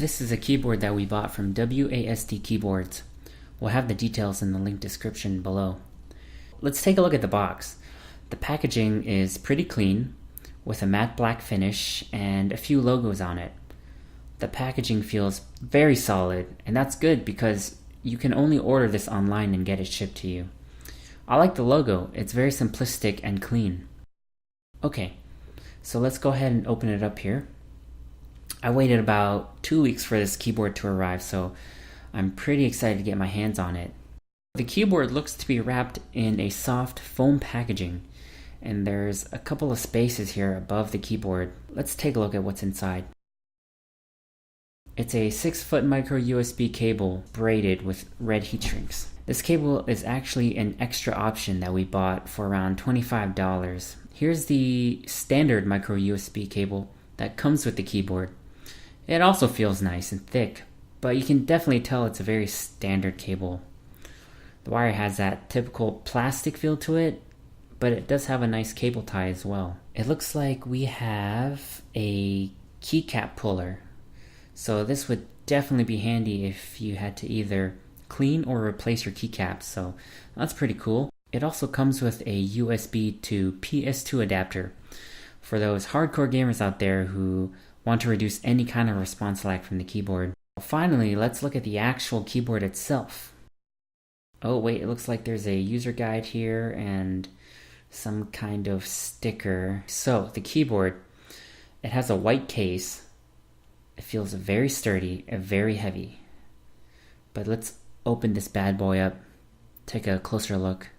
This is a keyboard that we bought from WASD Keyboards. We'll have the details in the link description below. Let's take a look at the box. The packaging is pretty clean, with a matte black finish and a few logos on it. The packaging feels very solid, and that's good because you can only order this online and get it shipped to you. I like the logo, it's very simplistic and clean. Okay, so let's go ahead and open it up here. I waited about 2 weeks for this keyboard to arrive, so I'm pretty excited to get my hands on it. The keyboard looks to be wrapped in a soft foam packaging, and there's a couple of spaces here above the keyboard. Let's take a look at what's inside. It's a 6-foot micro USB cable braided with red heat shrinks. This cable is actually an extra option that we bought for around $25. Here's the standard micro USB cable that comes with the keyboard. It also feels nice and thick, but you can definitely tell it's a very standard cable. The wire has that typical plastic feel to it, but it does have a nice cable tie as well. It looks like we have a keycap puller, so this would definitely be handy if you had to either clean or replace your keycaps, so that's pretty cool. It also comes with a USB to PS2 adapter for those hardcore gamers out there who want to reduce any kind of response lag from the keyboard. Finally, let's look at the actual keyboard itself. Oh wait, it looks like there's a user guide here and some kind of sticker. So, the keyboard, it has a white case. It feels very sturdy and very heavy. But let's open this bad boy up, take a closer look.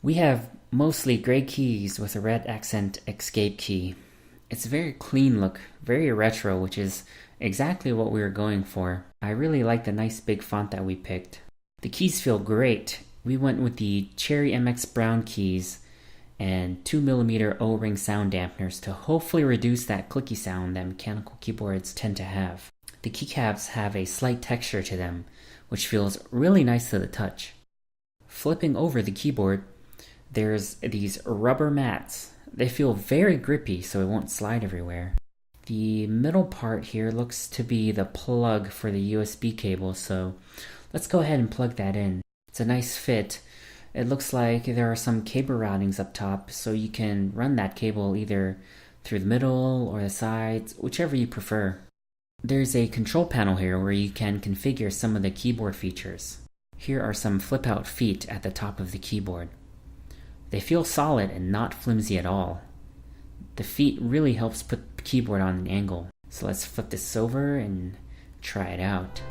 We have mostly gray keys with a red accent escape key. It's a very clean look, very retro, which is exactly what we were going for. I really like the nice big font that we picked. The keys feel great. We went with the Cherry MX Brown keys and 2mm O-ring sound dampeners to hopefully reduce that clicky sound that mechanical keyboards tend to have. The keycaps have a slight texture to them, which feels really nice to the touch. Flipping over the keyboard, there's these rubber mats. They feel very grippy, so it won't slide everywhere. The middle part here looks to be the plug for the USB cable, so let's go ahead and plug that in. It's a nice fit. It looks like there are some cable routings up top, so you can run that cable either through the middle or the sides, whichever you prefer. There's a control panel here where you can configure some of the keyboard features. Here are some flip-out feet at the top of the keyboard. They feel solid and not flimsy at all. The feet really helps put the keyboard on an angle. So let's flip this over and try it out.